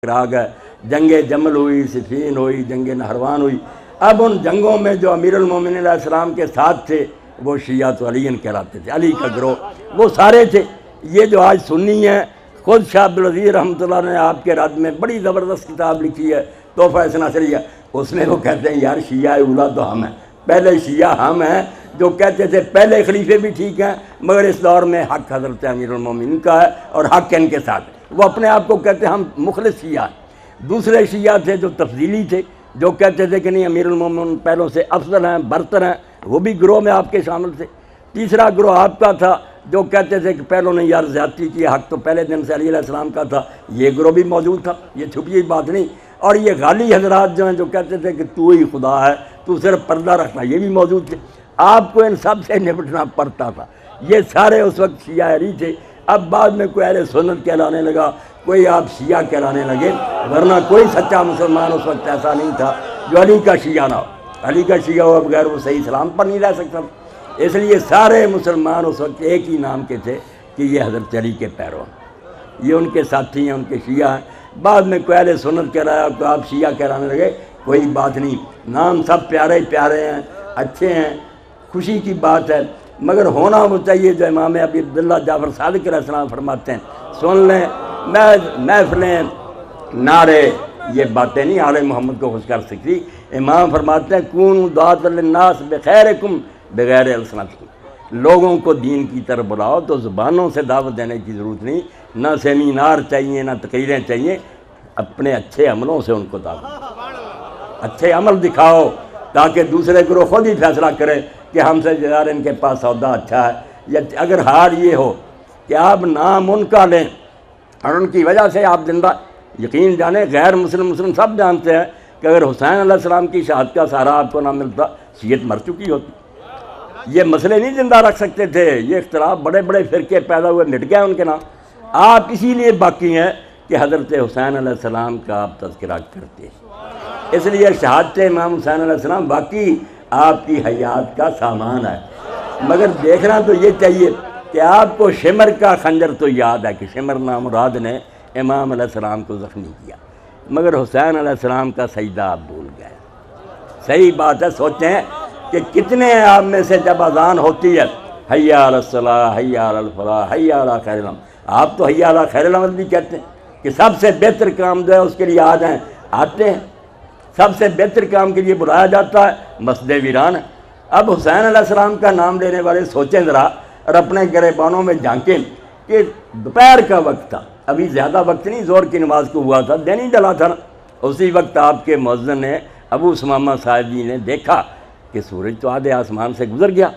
آ گئے، جنگ جمل ہوئی، صفین ہوئی، جنگ نہروان ہوئی۔ اب ان جنگوں میں جو امیر المومنین علیہ السلام کے ساتھ تھے وہ شیعہ علی کہلاتے تھے، علی کا گروہ وہ سارے تھے۔ یہ جو آج سنی ہیں، خود شاہ عبدالعزیز رحمۃ اللہ نے آپ کے رد میں بڑی زبردست کتاب لکھی ہے تحفہ اثنا عشریہ، اس میں وہ کہتے ہیں یار شیعہ اولا تو ہم ہیں، پہلے شیعہ ہم ہیں جو کہتے تھے پہلے خلیفے بھی ٹھیک ہیں مگر اس دور میں حق حضرت امیر المومنین کا ہے اور حق ان کے ساتھ ہے۔ وہ اپنے آپ کو کہتے ہیں ہم مخلص شیعہ ہیں۔ دوسرے شیعہ تھے جو تفضیلی تھے، جو کہتے تھے کہ نہیں امیر المومنین پہلوں سے افضل ہیں، برتر ہیں، وہ بھی گروہ میں آپ کے شامل تھے۔ تیسرا گروہ آپ کا تھا جو کہتے تھے کہ پہلوں نے یار زیادتی کی، حق تو پہلے دن سے علی علیہ السلام کا تھا، یہ گروہ بھی موجود تھا، یہ چھپی ہوئی بات نہیں۔ اور یہ غالی حضرات جو ہیں جو کہتے تھے کہ تو ہی خدا ہے، تو صرف پردہ رکھنا، یہ بھی موجود تھے۔ آپ کو ان سب سے نپٹنا پڑتا تھا۔ یہ سارے اس وقت شیعہ علی تھے۔ اب بعد میں کوئی اہل سنت کہلانے لگا، کوئی آپ شیعہ کہلانے لگے، ورنہ کوئی سچا مسلمان اس وقت ایسا نہیں تھا جو علی کا شیعہ نہ ہو۔ علی کا شیعہ ہو بغیر وہ صحیح اسلام پر نہیں رہ سکتا۔ اس لیے سارے مسلمان اس وقت ایک ہی نام کے تھے کہ یہ حضرت علی کے پیرو ہیں، یہ ان کے ساتھی ہیں، ان کے شیعہ ہیں۔ بعد میں کوئی اہل سنت کہلایا تو آپ شیعہ کہلانے لگے، کوئی بات نہیں، نام سب پیارے پیارے ہیں، اچھے ہیں، خوشی کی بات ہے، مگر ہونا وہ چاہیے جو امام ابی عبداللہ جعفر صادق علیہ السلام فرماتے ہیں۔ سن لیں محفلیں، نعرے، یہ باتیں نہیں آل محمد کو خوش کر سکتی۔ امام فرماتے ہیں کونوا دعاۃ للناس بخیرکم بغیر السنتکم، لوگوں کو دین کی طرف بلاؤ تو زبانوں سے دعوت دینے کی ضرورت نہیں، نہ سیمینار چاہیے نہ تقریریں چاہیے، اپنے اچھے عملوں سے ان کو دعوت، اچھے عمل دکھاؤ تاکہ دوسرے گروہ خود ہی فیصلہ کرے کہ ہم سے یار ان کے پاس سودا اچھا ہے۔ یا اگر حال یہ ہو کہ آپ نام ان کا لیں اور ان کی وجہ سے آپ زندہ، یقین جانیں غیر مسلم سب جانتے ہیں کہ اگر حسین علیہ السلام کی شہادت کا سہارا آپ کو نہ ملتا شیعت مر چکی ہوتی۔ یہ مسئلے نہیں زندہ رکھ سکتے تھے، یہ اختلاف بڑے بڑے فرقے پیدا ہوئے، مٹ گئے ان کے نام۔ آپ اسی لیے باقی ہیں کہ حضرت حسین علیہ السلام کا آپ تذکرہ کرتے ہیں۔ اس لیے شہادت امام حسین علیہ السلام واقعی آپ کی حیات کا سامان ہے، مگر دیکھنا تو یہ چاہیے کہ آپ کو شمر کا خنجر تو یاد ہے کہ شمر نامراد نے امام علیہ السلام کو زخمی کیا، مگر حسین علیہ السلام کا سجدہ آپ بھول گئے۔ صحیح بات ہے، سوچیں کہ کتنے آپ میں سے جب اذان ہوتی ہے حی علی الصلاۃ، حی علی الفلاح، حی علی خیر العمل، آپ تو حی علی خیر العمل بھی کہتے ہیں کہ سب سے بہتر کام جو ہے اس کے لیے آتے ہیں، سب سے بہتر کام کے لیے بلایا جاتا ہے، مسجد ویران ہے۔ اب حسین علیہ السلام کا نام لینے والے سوچیں ذرا اور اپنے گریبانوں میں جھانکیں کہ دوپہر کا وقت تھا، ابھی زیادہ وقت نہیں، زور کی نماز کو ہوا تھا، دن ہی ڈلا تھا نا، اسی وقت آپ کے مؤذن نے ابو ثمامہ صاحب جی نے دیکھا کہ سورج تو آدھے آسمان سے گزر گیا،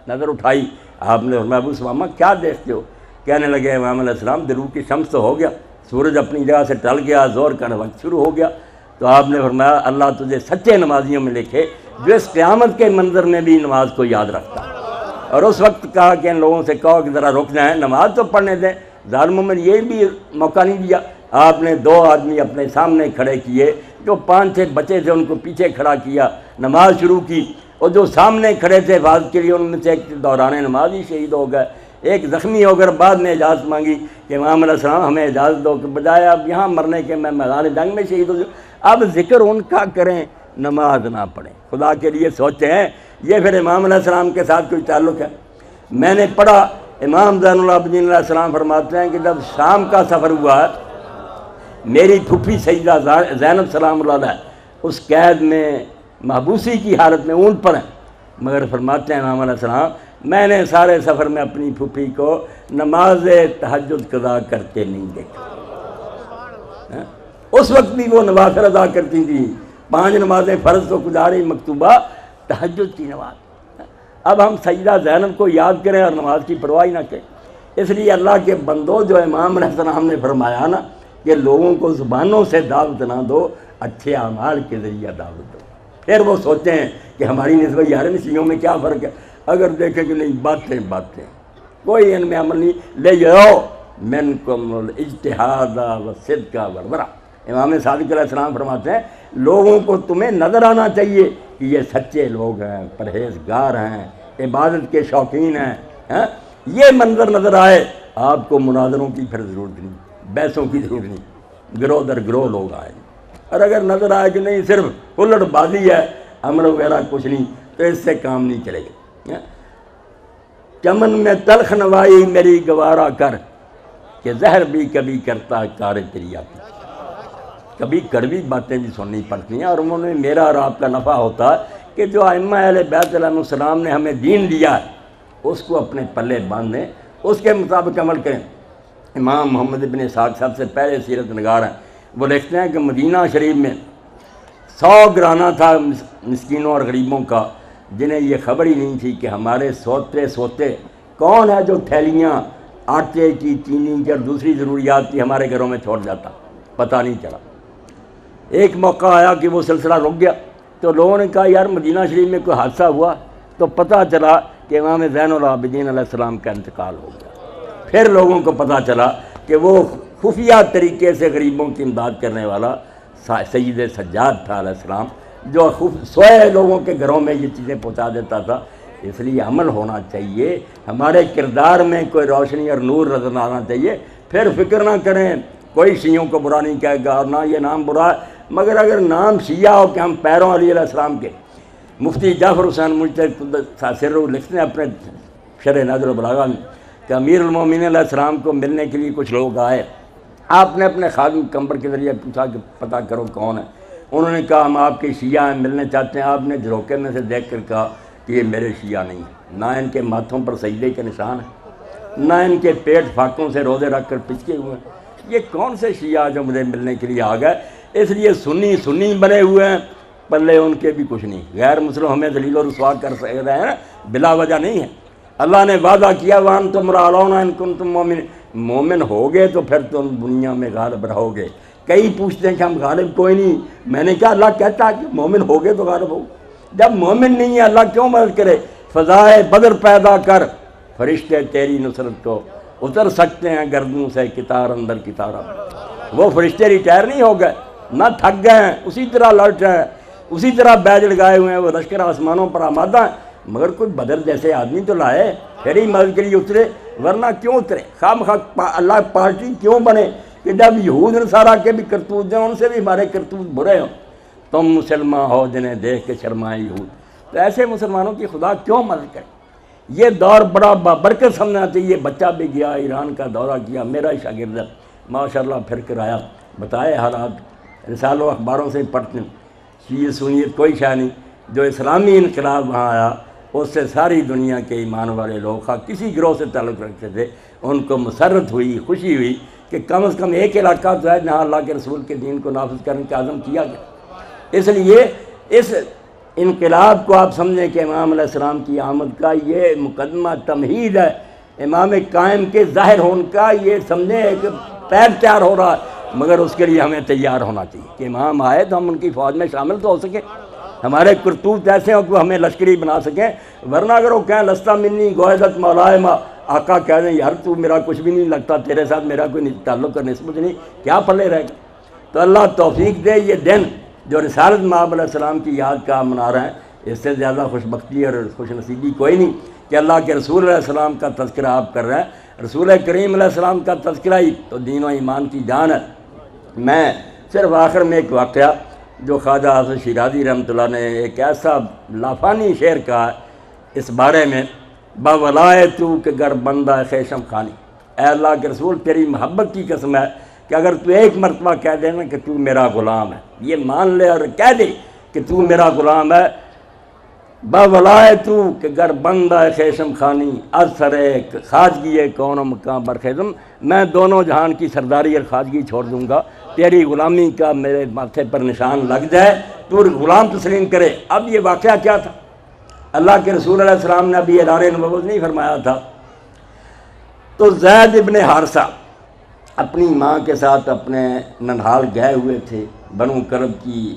نظر اٹھائی، آپ نے فرمایا ابو ثمامہ کیا دیکھتے ہو؟ کہنے لگے امام علیہ السلام درو کی شمس تو ہو گیا، سورج اپنی جگہ سے ٹل گیا، زور کا وقت شروع ہو گیا۔ تو آپ نے فرمایا اللہ تجھے سچے نمازیوں میں لکھے جو اس قیامت کے منظر میں بھی نماز کو یاد رکھتا۔ اور اس وقت کہا کہ ان لوگوں سے کہو کہ ذرا رک جائیں، نماز تو پڑھنے دیں۔ ظالموں میں یہ بھی موقع نہیں دیا۔ آپ نے 2 آدمی اپنے سامنے کھڑے کیے، جو 5-6 بچے تھے ان کو پیچھے کھڑا کیا، نماز شروع کی، اور جو سامنے کھڑے تھے حفاظت کے لیے ان میں سے ایک دوران نماز ہی شہید ہو گئے، ایک زخمی ہو کر بعد میں اجازت مانگی کہ امام علیہ السلام ہمیں اجازت دو کہ بجائے اب یہاں مرنے کے میں میدان جنگ میں شہید ہو جاؤں۔ اب ذکر ان کا کریں، نماز نہ پڑھیں، خدا کے لیے سوچیں، یہ پھر امام علیہ السلام کے ساتھ کوئی تعلق ہے؟ میں نے پڑھا امام زین العابدین علیہ السلام فرماتے ہیں کہ جب شام کا سفر ہوا میری پھوپھی سیدہ زینب سلام اللہ علیہ اس قید میں محبوسی کی حالت میں اونٹ پر ہیں، مگر فرماتے ہیں امام علیہ السلام میں نے سارے سفر میں اپنی پھوپھی کو نماز تہجد قضا کرتے نہیں دیکھا۔ اس وقت بھی وہ نوافل ادا کرتی تھیں، 5 نمازیں فرض تو گزاری، مکتوبہ تہجد کی نماز۔ اب ہم سیدہ زینب کو یاد کریں اور نماز کی پرواہ نہ کریں۔ اس لیے اللہ کے بندو جو امام علیہ السلام نے فرمایا نا کہ لوگوں کو زبانوں سے دعوت نہ دو، اچھے اعمال کے ذریعہ دعوت دو۔ پھر وہ سوچتے ہیں کہ ہماری نسبت یار شیعوں میں کیا فرق ہے؟ اگر دیکھیں کہ نہیں باتیں کوئی ان میں عمل نہیں، لے جاؤ منکم الاجتہاد والصدق والورع۔ امام صادق علیہ السلام فرماتے ہیں لوگوں کو تمہیں نظر آنا چاہیے کہ یہ سچے لوگ ہیں، پرہیزگار ہیں، عبادت کے شوقین ہیں، یہ منظر نظر آئے، آپ کو مناظروں کی پھر ضرورت نہیں، بحثوں کی ضرورت نہیں، گروہ در گروہ لوگ آئے. اور اگر نظر آئے کہ نہیں صرف الٹ بازی ہے، عمل وغیرہ کچھ نہیں، تو اس سے کام نہیں چلے گا. چمن میں تلخ نوائی میری گوارا کر، کہ زہر بھی کبھی کرتا کار تیری آتی. کبھی کڑوی باتیں بھی سننی پڑتی ہیں، اور انہوں نے میرا اور آپ کا نفع ہوتا ہے کہ جو ائمہ اہل بیت علیہ السلام نے ہمیں دین دیا ہے اس کو اپنے پلے باندھیں، اس کے مطابق عمل کریں. امام محمد ابن اسحاق سب سے پہلے سیرت نگار ہیں، وہ لکھتے ہیں کہ مدینہ شریف میں 100 گرانہ تھا مسکینوں اور غریبوں کا، جنہیں یہ خبر ہی نہیں تھی کہ ہمارے سوتے کون ہے جو تھیلیاں آٹے کی، چینی کی اور دوسری ضروریات کی ہمارے گھروں میں چھوڑ جاتا، پتہ نہیں چلا. ایک موقع آیا کہ وہ سلسلہ رک گیا، تو لوگوں نے کہا یار مدینہ شریف میں کوئی حادثہ ہوا، تو پتہ چلا کہ امام زین العابدین علیہ السلام کا انتقال ہو گیا. پھر لوگوں کو پتہ چلا کہ وہ خفیہ طریقے سے غریبوں کی امداد کرنے والا سید سجاد تھا علیہ السلام، جو سوئے لوگوں کے گھروں میں یہ چیزیں پہنچا دیتا تھا. اس لیے عمل ہونا چاہیے، ہمارے کردار میں کوئی روشنی اور نور نظر آنا چاہیے. پھر فکر نہ کریں، کوئی شیعوں کو برا نہیں کہے گا اور نہ یہ نام برا ہے، مگر اگر نام شیعہ ہو کہ ہم پیروں علی علیہ السلام کے. مفتی جعفر حسین مجتہد سر لکھتے ہیں اپنے شرح نظر و بلاغہ میں کہ امیر المومنین علیہ السلام کو ملنے کے لیے کچھ لوگ آئے. آپ نے اپنے خادم کمبر کے ذریعے پوچھا کہ پتہ کرو کون ہے. انہوں نے کہا ہم آپ کے شیعہ ہیں، ملنے چاہتے ہیں. آپ نے جھروکے میں سے دیکھ کر کہا کہ یہ میرے شیعہ نہیں ہیں، نہ ان کے ماتھوں پر سجدے کے نشان ہیں، نہ ان کے پیٹ فاقوں سے روزے رکھ کر پچکے ہوئے ہیں. یہ کون سے شیعہ جو مجھے ملنے کے لیے آ گئے؟ اس لیے سنی بنے ہوئے ہیں، پلے ان کے بھی کچھ نہیں. غیر مسلم ہمیں ذلیل و رسوا کر رہے ہیں بلا وجہ نہیں ہے. اللہ نے وعدہ کیا وَأَنْتُمْ رَأَوْنَ إِن كُنتُم مُؤْمِنِينَ، مومن ہوگے تو پھر تم دنیا میں غالب رہو گے. کئی پوچھتے ہیں کہ ہم غالب کوئی نہیں. میں نے کہا اللہ کہتا ہے کہ مومن ہوگے تو غالب ہو. جب مومن نہیں ہے اللہ کیوں مدد کرے؟ فضائے بدر پیدا کر، فرشتے تیری نصرت کو اتر سکتے ہیں گردوں سے کتار اندر کتارا. وہ فرشتے ریٹائر نہیں ہو گئے، نہ تھک گئے ہیں، اسی طرح لڑ رہے ہیں، اسی طرح بیج لگائے ہوئے ہیں. وہ لشکر آسمانوں پر آمادہ ہیں، مگر کوئی بدر جیسے آدمی تو لائے پھر ہی مدد کے لیے اترے، ورنہ کیوں اترے؟ خام اللہ پارٹی کیوں بنے کہ جب یہود نصارہ کے بھی کرتوت دیں ان سے بھی ہمارے کرتوت برے ہوں. تم مسلمان ہو جنہیں دیکھ کے شرمائے یہود. تو ایسے مسلمانوں کی خدا کیوں مدد کرے؟ یہ دور بڑا بابرکت سمجھنا چاہیے. بچہ بھی گیا ایران کا دورہ کیا، میرا ہی شاگرد ہے، ماشاءاللہ پھر کر آیا، بتائے حالات رسالوں اخباروں سے پڑھتے ہیں. شیعہ سنیت کوئی شے نہیں. جو اسلامی انقلاب وہاں آیا اس سے ساری دنیا کے ایمان والے لوگ خواہ کسی گروہ سے تعلق رکھتے تھے، ان کو مسرت ہوئی، خوشی ہوئی کہ کم از کم ایک علاقہ تو ہے جہاں اللہ کے رسول کے دین کو نافذ کرنے کا عزم کیا گیا. اس لیے اس انقلاب کو آپ سمجھیں کہ امام علیہ السلام کی آمد کا یہ مقدمہ تمہید ہے، امام قائم کے ظاہر ہونے کا یہ سمجھیں ایک پیر تیار ہو رہا ہے. مگر اس کے لیے ہمیں تیار ہونا چاہیے کہ امام آئے تو ہم ان کی فوج میں شامل تو ہو سکیں، ہمارے کرتوت ایسے ہوں کہ ہمیں لشکری بنا سکیں. ورنہ اگر وہ کہیں لستا منی گوہدت مولائے ما، آقا کہہ دیں یار تو میرا کچھ بھی نہیں لگتا، تیرے ساتھ میرا کوئی تعلق اور نسبت نہیں، کیا پلے رہے گا؟ تو اللہ توفیق دے. یہ دن جو رسالت مآب علیہ السلام کی یاد کا منا رہے ہیں، اس سے زیادہ خوش بختی اور خوش نصیبی کوئی نہیں کہ اللہ کے رسول علیہ السلام کا تذکرہ آپ کر رہے ہیں. رسول کریم علیہ السلام کا تذکرہ ہی تو دین و ایمان کی جان ہے. میں صرف آخر میں ایک واقعہ جو خواجہ حافظ شیرازی رحمۃ اللہ نے ایک ایسا لافانی شعر کہا ہے اس بارے میں، باولائے تو کہ گر بندہ خیشم خانی. اے اللہ کے رسول تیری محبت کی قسم ہے کہ اگر تو ایک مرتبہ کہہ دے نا کہ تو میرا غلام ہے، یہ مان لے اور کہہ دے کہ تو میرا غلام ہے. باولائے تو کہ گر بندہ خیشم خانی، اثر خواجگی کون و مقام برخیزم، میں دونوں جہان کی سرداری اور خواجگی چھوڑ دوں گا، تیری غلامی کا میرے ماتھے پر نشان لگ جائے، تو غلام تسلیم کرے. اب یہ واقعہ کیا تھا؟ اللہ کے رسول علیہ السلام نے ابھی اعلان نبوت نہیں فرمایا تھا، تو زید ابن حارثہ اپنی ماں کے ساتھ اپنے ننہال گئے ہوئے تھے بنو کرب کی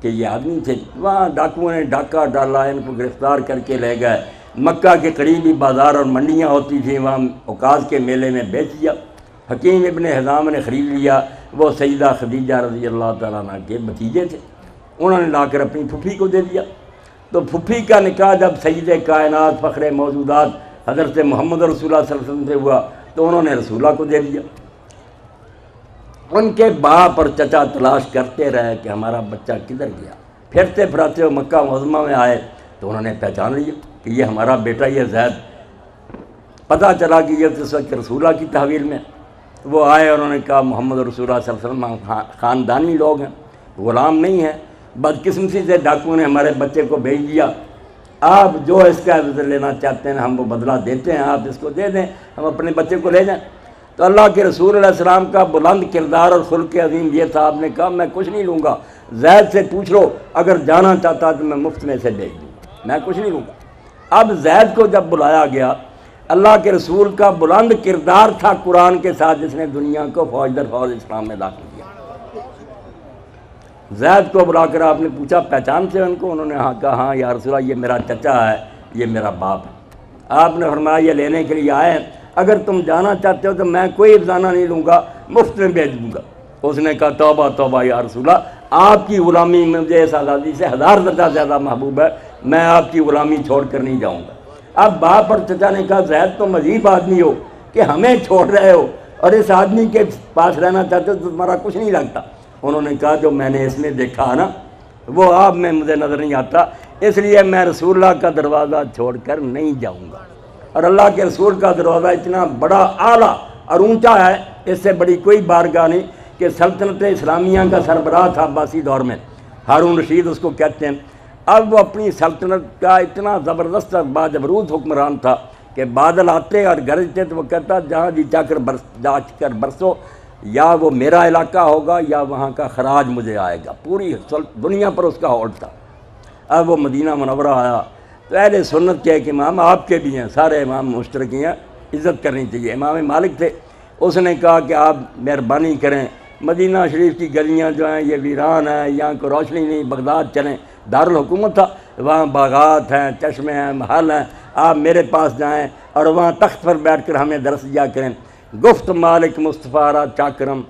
کہ یہ آدمی تھے. وہاں ڈاکوؤں نے ڈاکہ ڈالا، ان کو گرفتار کر کے لے گئے. مکہ کے قریبی بازار اور منڈیاں ہوتی تھیں، وہاں اوقاز کے میلے میں بیچ دیا. حکیم ابن حزام نے خرید لیا. وہ سیدہ خدیجہ رضی اللہ تعالیٰ عنہ کے بھتیجے تھے، انہوں نے لا کر اپنی پھپھی کو دے دیا. تو پھپھی کا نکاح جب سید کائنات فخر موجودات حضرت محمد رسول اللہ صلی اللہ علیہ وسلم سے ہوا تو انہوں نے رسولہ کو دے دیا. ان کے باپ اور چچا تلاش کرتے رہے کہ ہمارا بچہ کدھر گیا. پھرتے پھراتے وہ مکہ معظمہ میں آئے تو انہوں نے پہچان لیا کہ یہ ہمارا بیٹا یہ زید. پتہ چلا کہ یہ اس وقت رسول اللہ کی تحویل میں. وہ آئے اور انہوں نے کہا محمد رسول اللہ صلی اللہ علیہ وسلم خاندانی لوگ ہیں, غلام نہیں ہیں. بدقسمتی سے ڈاکو نے ہمارے بچے کو بھیج دیا, آپ جو اس کا عوض لینا چاہتے ہیں ہم وہ بدلہ دیتے ہیں, آپ اس کو دے دیں, ہم اپنے بچے کو لے جائیں. تو اللہ کے رسول علیہ السلام کا بلند کردار اور خلق عظیم یہ تھا, آپ نے کہا میں کچھ نہیں لوں گا, زید سے پوچھ لو, اگر جانا چاہتا تو میں مفت میں سے بھیج دوں گا, میں کچھ نہیں لوں گا. اب زید کو جب بلایا گیا, اللہ کے رسول کا بلند کردار تھا قرآن کے ساتھ, جس نے دنیا کو فوج در فوج اسلام میں داخل کیا. زید کو بلا کر آپ نے پوچھا پہچان سے ان کو؟ انہوں نے کہا ہاں یا رسول اللہ یہ میرا چچا ہے, یہ میرا باپ ہے. آپ نے فرمایا یہ لینے کے لیے آئے ہیں, اگر تم جانا چاہتے ہو تو میں کوئی افزانہ نہیں لوں گا, مفت میں بھیج دوں گا. اس نے کہا توبہ توبہ یا رسول اللہ, آپ کی غلامی مجھے اس آزادی سے 1000 درجہ زیادہ محبوب ہے, میں آپ کی غلامی چھوڑ کر نہیں جاؤں گا. اب باپ اور چچا نے کہا زید تم عجیب آدمی ہو کہ ہمیں چھوڑ رہے ہو اور اس آدمی کے پاس رہنا چاہتے ہو تو تمہارا کچھ نہیں لگتا. انہوں نے کہا جو میں نے اس میں دیکھا نا وہ آپ میں مجھے نظر نہیں آتا, اس لیے میں رسول اللہ کا دروازہ چھوڑ کر نہیں جاؤں گا. اور اللہ کے رسول کا دروازہ اتنا بڑا اعلیٰ اور اونچا ہے, اس سے بڑی کوئی بارگاہ نہیں, کہ سلطنت اسلامیہ کا سربراہ تھا عباسی دور میں, ہارون رشید اس کو کہتے ہیں. اب وہ اپنی سلطنت کا اتنا زبردست باجبروت حکمران تھا کہ بادل آتے اور گرجتے تو وہ کہتا جہاں جی جا کر برسو, یا وہ میرا علاقہ ہوگا یا وہاں کا خراج مجھے آئے گا. پوری دنیا پر اس کا ہولڈ تھا. اب وہ مدینہ منورہ آیا تو اہل سنت کے ایک امام آپ کے بھی ہیں, سارے امام مشترکی ہیں, عزت کرنی چاہیے. امام مالک تھے, اس نے کہا کہ آپ مہربانی کریں, مدینہ شریف کی گلیاں جو ہیں یہ ویران ہیں, یہاں کو روشنی نہیں, بغداد چلیں, دارالحکومت تھا, وہاں باغات ہیں, چشمے ہیں, محل ہیں, آپ میرے پاس جائیں اور وہاں تخت پر بیٹھ کر ہمیں درس دیا کریں. گفت مالک مصطفیٰ را چاکرم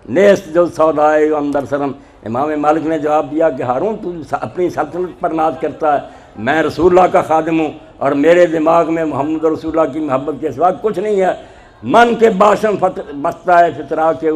نیست جو سودائے اندر سرم. امام مالک نے جواب دیا کہ ہارون تو اپنی سلطنت پر ناز کرتا ہے, میں رسول اللہ کا خادم ہوں اور میرے دماغ میں محمد رسول اللہ کی محبت کے سوا کچھ نہیں ہے. من کے باشم بستا ہے فطرا کے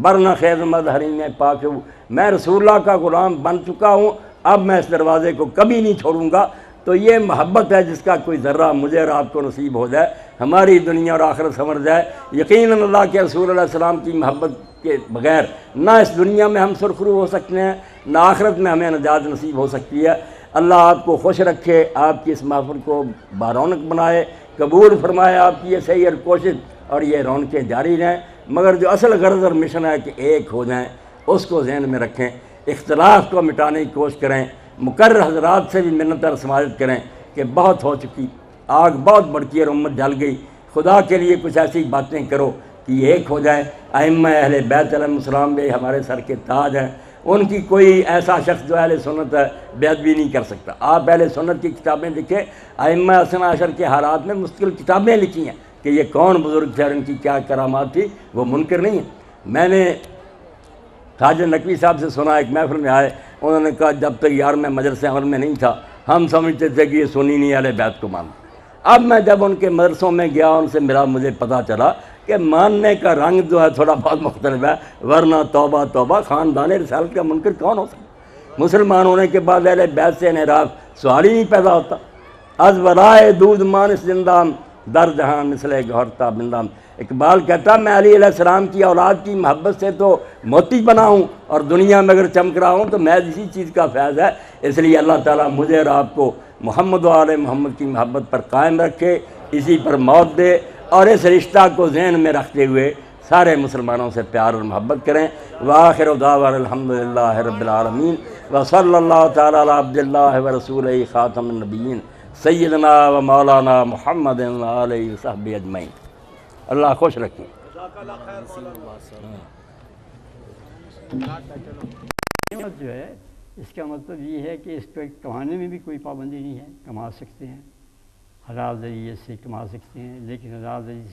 برن خیز مظہرین پاک. میں رسول اللہ کا غلام بن چکا ہوں, اب میں اس دروازے کو کبھی نہیں چھوڑوں گا. تو یہ محبت ہے جس کا کوئی ذرہ مجھے اور آپ کو نصیب ہو جائے, ہماری دنیا اور آخرت سنور جائے. یقیناً اللہ کے رسول علیہ السلام کی محبت کے بغیر نہ اس دنیا میں ہم سرخرو ہو سکتے ہیں, نہ آخرت میں ہمیں نجات نصیب ہو سکتی ہے. اللہ آپ کو خوش رکھے, آپ کی اس محفل کو بارونق بنائے, قبول فرمائے آپ کی یہ صحیح اور کوشش, اور یہ رونقیں جاری رہیں. مگر جو اصل غرض اور مشن ہے کہ ایک ہو جائیں, اس کو ذہن میں رکھیں, اختلاف کو مٹانے کی کوشش کریں. مقرر حضرات سے بھی منت اور سماجت کریں کہ بہت ہو چکی, آگ بہت بڑھتی ہے اور امت جل گئی. خدا کے لیے کچھ ایسی باتیں کرو کہ یہ ایک ہو جائے. ائمہ اہل بیت علیہ السلام بھی ہمارے سر کے تاج ہیں, ان کی کوئی ایسا شخص جو اہل سنت ہے بے ادبی نہیں کر سکتا. آپ اہل سنت کی کتابیں لکھیں, ائمہ اثنا عشر کے حالات میں مستقل کتابیں لکھی ہیں کہ یہ کون بزرگ تھے اور ان کی کیا کرامات تھی, وہ منکر نہیں ہیں. میں نے خواجہ نقوی صاحب سے سنا, ایک محفل میں آئے, انہوں نے کہا جب تک یار میں مدرسے عمل میں نہیں تھا ہم سمجھتے تھے کہ یہ سنی نہیں اہل بیت کو مانتے. اب میں جب ان کے مدرسوں میں گیا, ان سے ملا, مجھے پتہ چلا کہ ماننے کا رنگ جو ہے تھوڑا بہت مختلف ہے, ورنہ توبہ توبہ خاندان رسالت کا منکر کون ہو سکتا؟ مسلمان ہونے کے بعد اہل بیت سے انحراف سوال ہی نہیں پیدا ہوتا. از ورائے دودھ مانس زندام در جہاں مثل گہرتا بندام. اقبال کہتا میں علی علیہ السلام کی اولاد کی محبت سے تو موتی بنا ہوں, اور دنیا میں اگر چمک رہا ہوں تو محض اسی چیز کا فیض ہے. اس لیے اللہ تعالیٰ مجھے اور آپ کو محمد و آل محمد کی محبت پر قائم رکھے, اسی پر موت دے, اور اس رشتہ کو ذہن میں رکھتے ہوئے سارے مسلمانوں سے پیار اور محبت کریں. وآخر دعوانا الحمدللہ رب العالمین وصلی اللہ تعالیٰ علی عبد اللہ ورسولہ خاتم النبیین سیدنا و مولانا محمد علیہ وصحبہ اجمعین. اللہ خوش رکھیں. جو ہے اس کا مطلب یہ ہے کہ اس کو کمانے میں بھی کوئی پابندی نہیں ہے, کما سکتے ہیں, حلال ذریعے سے کما سکتے ہیں, لیکن حلال ذریعے